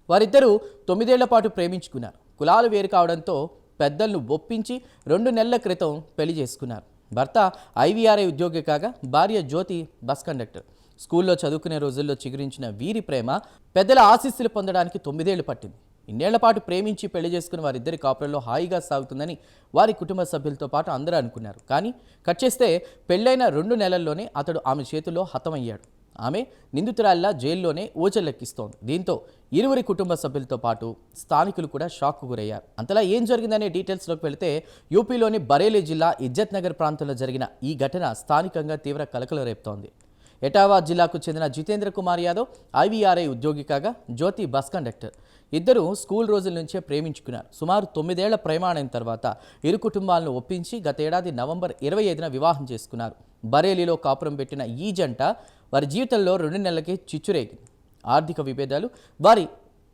వారిద్దరూ 9 ఏళ్ల పాటు ప్రేమించుకున్నారు. కులాలు వేరు కావడంతో పెద్దలను ఒప్పించి 2 నెలల క్రితం పెళ్లి చేసుకున్నారు. భర్త ఐవీఆర్ఐ ఉద్యోగి కాగా భార్య జ్యోతి బస్ కండక్టర్. స్కూల్లో చదువుకునే రోజుల్లో చిగురించిన వీరి ప్రేమ పెద్దల ఆశీస్సులు పొందడానికి 9 ఏళ్లు పట్టింది. ఇన్నేళ్ల పాటు ప్రేమించి పెళ్లి చేసుకున్న వారిద్దరి కాపురంలో హాయిగా సాగుతుందని వారి కుటుంబ సభ్యులతో పాటు అందరూ అనుకున్నారు. కానీ కట్ చేస్తే పెళ్లైన 2 నెలల్లోనే అతడు ఆమె చేతుల్లో హతమయ్యాడు. ఆమె నిందితురాలిలా జైల్లోనే ఊచలెక్కిస్తోంది. దీంతో ఇరువురి కుటుంబ సభ్యులతో పాటు స్థానికులు కూడా షాక్కు గురయ్యారు. అంతలా ఏం జరిగిందనే డీటెయిల్స్లోకి వెళితే యూపీలోని బరేలీ జిల్లా ఇజ్జత్ నగర్ ప్రాంతంలో జరిగిన ఈ ఘటన స్థానికంగా తీవ్ర కలకలం రేపుతోంది. ఎటావా జిల్లాకు చెందిన జితేంద్ర కుమార్ యాదవ్ ఐవీఆర్ఐ ఉద్యోగి కాగా జ్యోతి బస్ కండక్టర్. ఇద్దరు స్కూల్ రోజుల నుంచే ప్రేమించుకున్నారు. సుమారు 9 ఏళ్ల ప్రయాణం తర్వాత ఇరు కుటుంబాలను ఒప్పించి గతేడాది నవంబర్ 25న వివాహం చేసుకున్నారు. బరేలీలో కాపురం పెట్టిన ఈ జంట వారి జీవితంలో 2 నెలలకే చిచ్చురేగింది. ఆర్థిక విభేదాలు వారి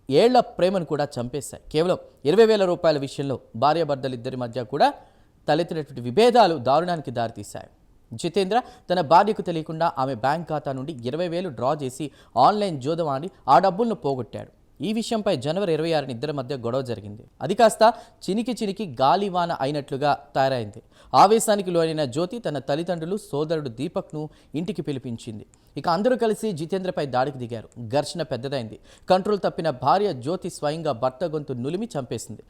ఏళ్ల ప్రేమను కూడా చంపేశాయి. కేవలం 20,000 రూపాయల విషయంలో భార్యాభర్తలిద్దరి మధ్య కూడా తలెత్తినటువంటి విభేదాలు దారుణానికి దారితీశాయి. జితేంద్ర తన భార్యకు తెలియకుండా ఆమె బ్యాంక్ ఖాతా నుండి 20,000 డ్రా చేసి ఆన్లైన్ జూదం ఆడి ఆ డబ్బులను పోగొట్టాడు. ఈ విషయంపై జనవరి 26న ఇద్దరి మధ్య గొడవ జరిగింది. అది కాస్త చినికి గాలివాన అయినట్లుగా తయారైంది. ఆవేశానికి లోనైన జ్యోతి తన తల్లిదండ్రులు, సోదరుడు దీపక్ను ఇంటికి పిలిపించింది. ఇక అందరూ కలిసి జితేంద్రపై దాడికి దిగారు. ఘర్షణ పెద్దదైంది. కంట్రోల్ తప్పిన భార్య జ్యోతి స్వయంగా భర్త గొంతు నులిమి చంపేసింది.